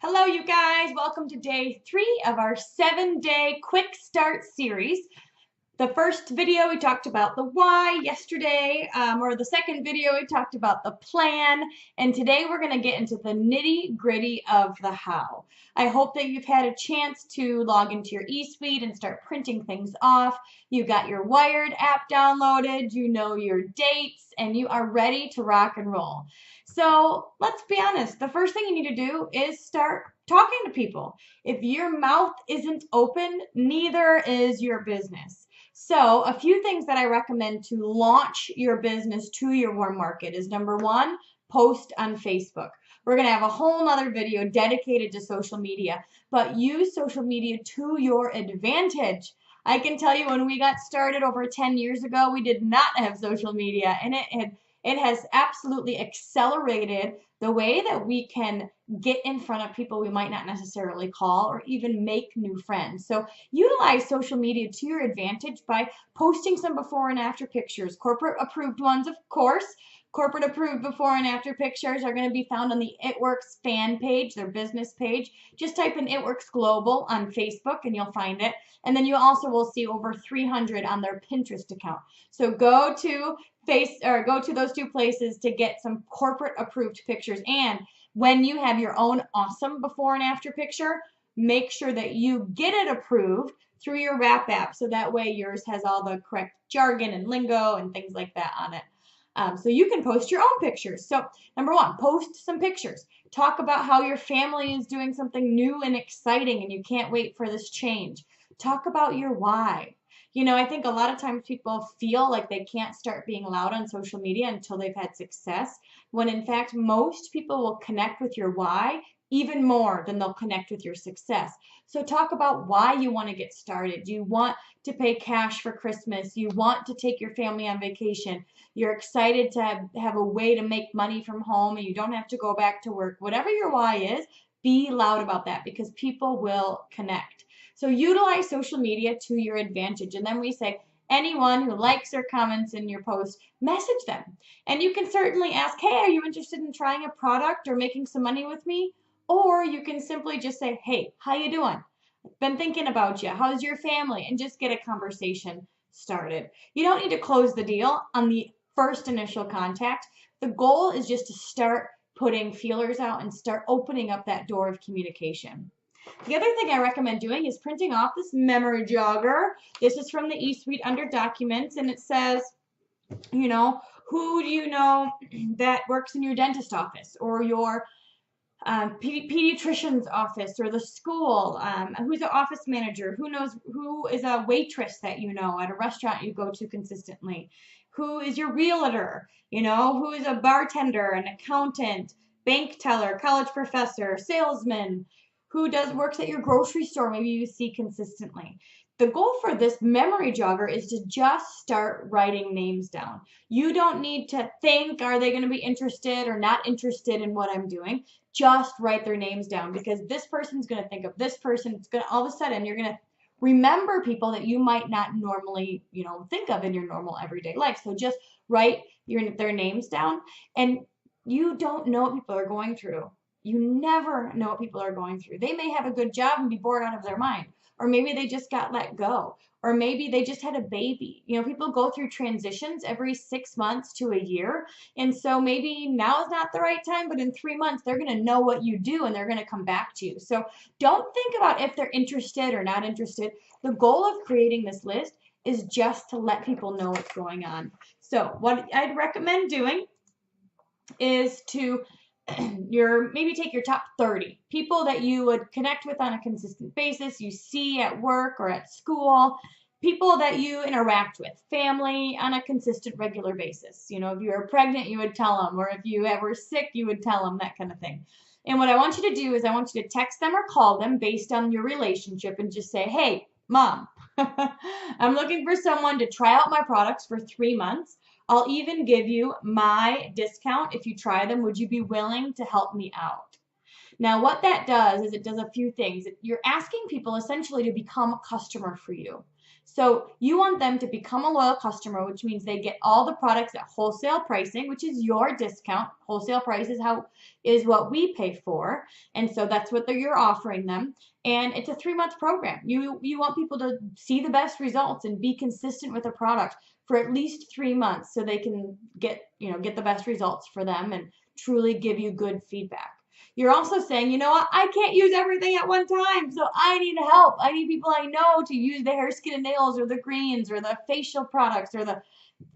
Hello, you guys. Welcome to day 3 of our 7-day quick start series. The first video, we talked about the why yesterday, or the second video, we talked about the plan, and today we're going to get into the nitty-gritty of the how. I hope that you've had a chance to log into your eSuite and start printing things off. You got your Wired app downloaded, you know your dates, and you are ready to rock and roll. So let's be honest, the first thing you need to do is start talking to people. If your mouth isn't open, neither is your business. So a few things that I recommend to launch your business to your warm market is number 1, post on Facebook. We're going to have a whole nother video dedicated to social media, but use social media to your advantage. I can tell you when we got started over 10 years ago, we did not have social media, and it has absolutely accelerated the way that we can get in front of people we might not necessarily call or even make new friends. So utilize social media to your advantage by posting some before and after pictures, corporate approved ones, of course. Corporate approved before and after pictures are going to be found on the It Works fan page, their business page. Just type in It Works Global on Facebook and you'll find it. And then you also will see over 300 on their Pinterest account. So go to those two places to get some corporate approved pictures. And when you have your own awesome before and after picture, make sure that you get it approved through your Wrap app, so that way yours has all the correct jargon and lingo and things like that on it. So you can post your own pictures. So number 1, post some pictures. Talk about how your family is doing something new and exciting and you can't wait for this change. Talk about your why. You know, I think a lot of times people feel like they can't start being loud on social media until they've had success, when in fact most people will connect with your why even more than they'll connect with your success. So talk about why you want to get started. Do you want to pay cash for Christmas? You want to take your family on vacation? You're excited to have a way to make money from home and you don't have to go back to work. Whatever your why is, be loud about that because people will connect. So utilize social media to your advantage. And then we say, anyone who likes or comments in your post, message them. And you can certainly ask, hey, are you interested in trying a product or making some money with me? Or you can simply just say, hey, how you doing? Been thinking about you. How's your family? And just get a conversation started. You don't need to close the deal on the first initial contact. The goal is just to start putting feelers out and start opening up that door of communication. The other thing I recommend doing is printing off this memory jogger. This is from the eSuite under Documents, and it says, you know, who do you know that works in your dentist office or your pediatrician's office or the school, who's an office manager, who is a waitress that you know at a restaurant you go to consistently, who is your realtor, you know, who is a bartender, an accountant, bank teller, college professor, salesman, who works at your grocery store, maybe you see consistently. The goal for this memory jogger is to just start writing names down. You don't need to think, are they going to be interested or not interested in what I'm doing? Just write their names down because this person's going to think of this person. It's going to, all of a sudden, you're going to remember people that you might not normally, think of in your normal everyday life. So just write their names down, and you don't know what people are going through. You never know what people are going through. They may have a good job and be bored out of their mind. Or maybe they just got let go. Or maybe they just had a baby. You know, people go through transitions every 6 months to a year. And so maybe now is not the right time, but in 3 months, they're going to know what you do and they're going to come back to you. So don't think about if they're interested or not interested. The goal of creating this list is just to let people know what's going on. So what I'd recommend doing is to maybe take your top 30 people that you would connect with on a consistent basis, you see at work or at school, people that you interact with, family on a consistent, regular basis. You know, if you were pregnant, you would tell them, or if you were sick, you would tell them, that kind of thing. And what I want you to do is I want you to text them or call them based on your relationship and just say, hey, Mom, I'm looking for someone to try out my products for 3 months. I'll even give you my discount if you try them. Would you be willing to help me out? Now, what that does is it does a few things. You're asking people essentially to become a customer for you. So you want them to become a loyal customer, which means they get all the products at wholesale pricing, which is your discount. Wholesale price is what we pay for. And so that's what you're offering them. And it's a 3-month program. You want people to see the best results and be consistent with a product for at least 3 months so they can get the best results for them and truly give you good feedback. You're also saying, you know what, I can't use everything at one time, so I need help. I need people I know to use the hair, skin, and nails, or the greens, or the facial products, or the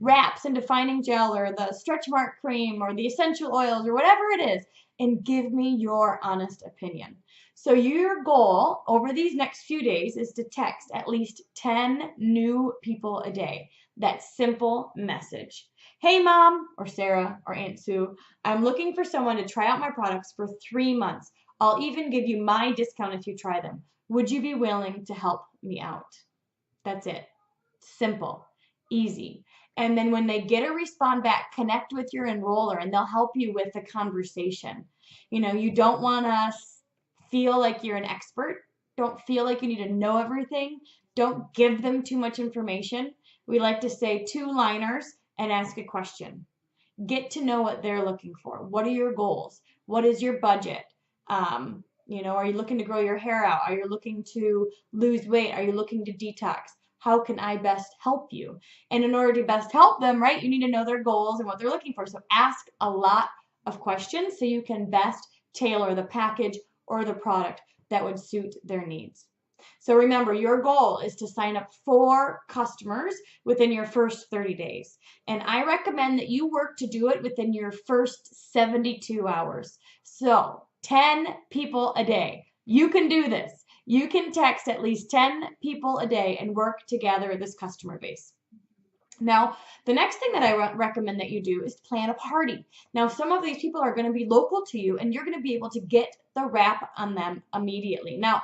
wraps and defining gel, or the stretch mark cream, or the essential oils, or whatever it is, and give me your honest opinion. So your goal over these next few days is to text at least 10 new people a day. That simple message. Hey, Mom, or Sarah, or Aunt Sue, I'm looking for someone to try out my products for 3 months. I'll even give you my discount if you try them. Would you be willing to help me out? That's it. Simple, easy. And then when they get a response back, connect with your enroller and they'll help you with the conversation. You don't want to feel like you're an expert. Don't feel like you need to know everything. Don't give them too much information. We like to say 2-liners and ask a question. Get to know what they're looking for. What are your goals? What is your budget? Are you looking to grow your hair out? Are you looking to lose weight? Are you looking to detox? How can I best help you? And in order to best help them, right, you need to know their goals and what they're looking for. So ask a lot of questions so you can best tailor the package or the product that would suit their needs. So remember, your goal is to sign up 4 customers within your first 30 days. And I recommend that you work to do it within your first 72 hours. So 10 people a day. You can do this. You can text at least 10 people a day and work to gather this customer base. Now, the next thing that I recommend that you do is plan a party. Now, some of these people are going to be local to you, and you're going to be able to get the wrap on them immediately. Now,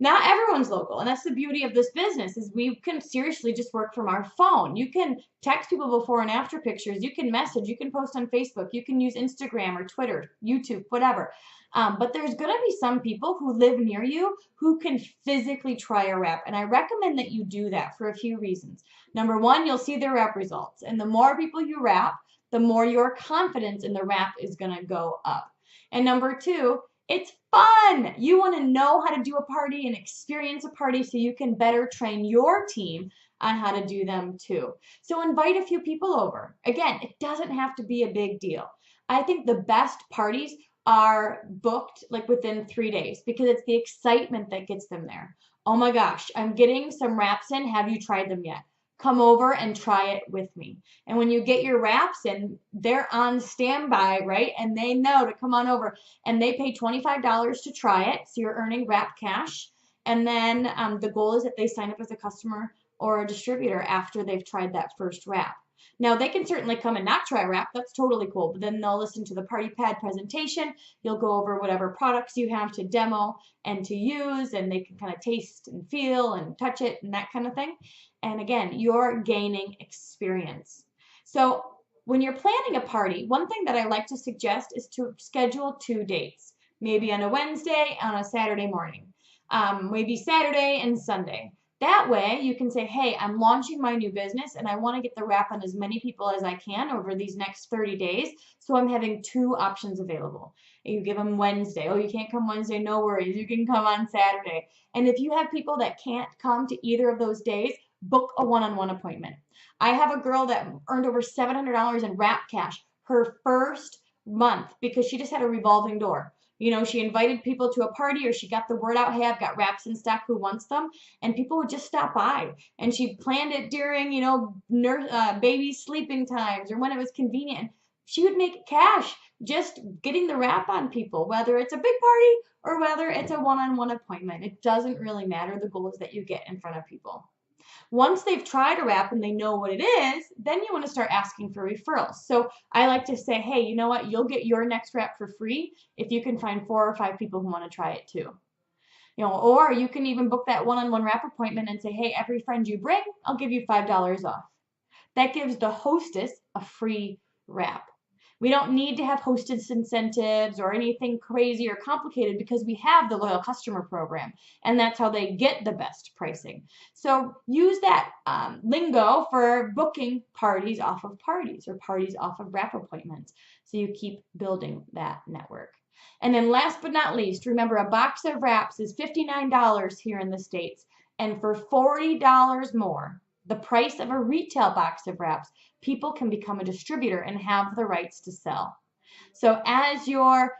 not everyone's local, and that's the beauty of this business is we can seriously just work from our phone. You can text people before and after pictures. You can message. You can post on Facebook. You can use Instagram or Twitter, YouTube, whatever. But there's going to be some people who live near you who can physically try a wrap, and I recommend that you do that for a few reasons. Number one, you'll see their wrap results, and the more people you wrap, the more your confidence in the wrap is going to go up. And number two, it's fun. You want to know how to do a party and experience a party so you can better train your team on how to do them too. So invite a few people over. Again, it doesn't have to be a big deal. I think the best parties are booked like within 3 days because it's the excitement that gets them there. Oh my gosh, I'm getting some wraps in. Have you tried them yet? Come over and try it with me. And when you get your wraps in, they're on standby, right? And they know to come on over. And they pay $25 to try it, so you're earning wrap cash. And then the goal is that they sign up as a customer or a distributor after they've tried that first wrap. Now, they can certainly come and not try wrap. That's totally cool. But then they'll listen to the Party Pad presentation. You'll go over whatever products you have to demo and to use, and they can kind of taste and feel and touch it and that kind of thing. And again, you're gaining experience. So when you're planning a party, one thing that I like to suggest is to schedule 2 dates, maybe on a Wednesday, on a Saturday morning, maybe Saturday and Sunday. That way you can say, hey, I'm launching my new business and I want to get the wrap on as many people as I can over these next 30 days. So I'm having 2 options available. You give them Wednesday. Oh, you can't come Wednesday. No worries. You can come on Saturday. And if you have people that can't come to either of those days, book a one-on-one appointment. I have a girl that earned over $700 in wrap cash her first month because she just had a revolving door. She invited people to a party or she got the word out, hey, I've got wraps in stock, who wants them? And people would just stop by. And she planned it during, baby sleeping times or when it was convenient. She would make cash just getting the wrap on people, whether it's a big party or whether it's a one-on-one appointment. It doesn't really matter. The goal is that you get in front of people. Once they've tried a wrap and they know what it is, then you want to start asking for referrals. So I like to say, hey, you know what? You'll get your next wrap for free if you can find 4 or 5 people who want to try it too. Or you can even book that one-on-one wrap appointment and say, hey, every friend you bring, I'll give you $5 off. That gives the hostess a free wrap. We don't need to have hostess incentives or anything crazy or complicated because we have the loyal customer program, and that's how they get the best pricing. So use that lingo for booking parties off of parties or parties off of wrap appointments. So you keep building that network. And then last but not least, remember a box of wraps is $59 here in the States. And for $40 more, the price of a retail box of wraps, people can become a distributor and have the rights to sell. So as you're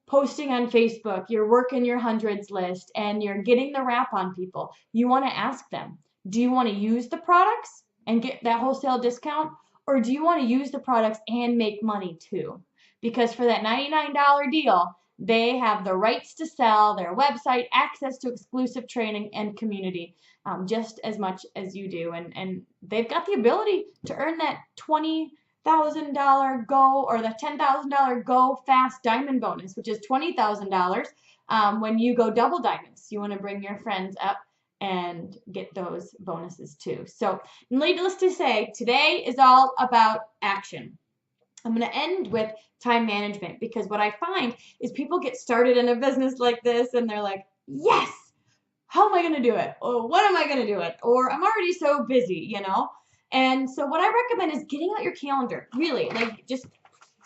posting on Facebook, you're working your hundreds list, and you're getting the wrap on people, you want to ask them, do you want to use the products and get that wholesale discount? Or do you want to use the products and make money too? Because for that $99 deal, they have the rights to sell, their website, access to exclusive training and community, just as much as you do. And they've got the ability to earn that $20,000 go or the $10,000 go fast diamond bonus, which is $20,000 when you go double diamonds. You want to bring your friends up and get those bonuses too. So needless to say, today is all about action. I'm going to end with time management, because what I find is people get started in a business like this and they're like, yes, how am I going to do it? Or what am I going to do it? Or I'm already so busy, you know? And so what I recommend is getting out your calendar, really, like just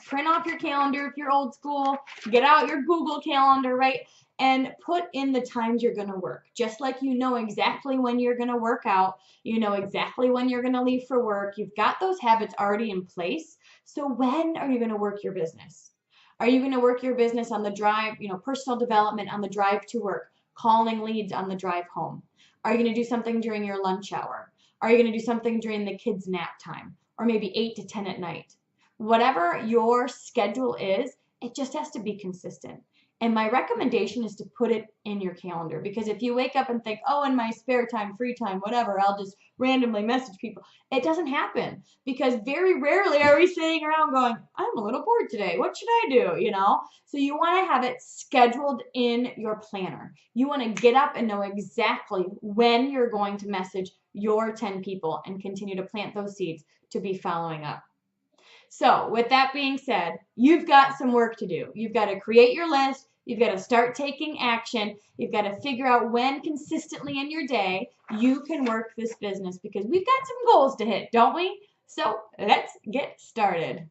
print off your calendar if you're old school, get out your Google Calendar, right? And put in the times you're going to work. Just like you know exactly when you're going to work out, you know exactly when you're going to leave for work. You've got those habits already in place. So when are you going to work your business? Are you going to work your business on the drive, personal development on the drive to work, calling leads on the drive home? Are you going to do something during your lunch hour? Are you going to do something during the kids' nap time? Or maybe 8 to 10 at night? Whatever your schedule is, it just has to be consistent. And my recommendation is to put it in your calendar, because if you wake up and think, oh, in my spare time, free time, whatever, I'll just randomly message people, it doesn't happen, because very rarely are we sitting around going, I'm a little bored today. What should I do? So you want to have it scheduled in your planner. You want to get up and know exactly when you're going to message your 10 people and continue to plant those seeds to be following up. So with that being said, you've got some work to do. You've got to create your list. You've got to start taking action. You've got to figure out when consistently in your day you can work this business, because we've got some goals to hit, don't we? So let's get started.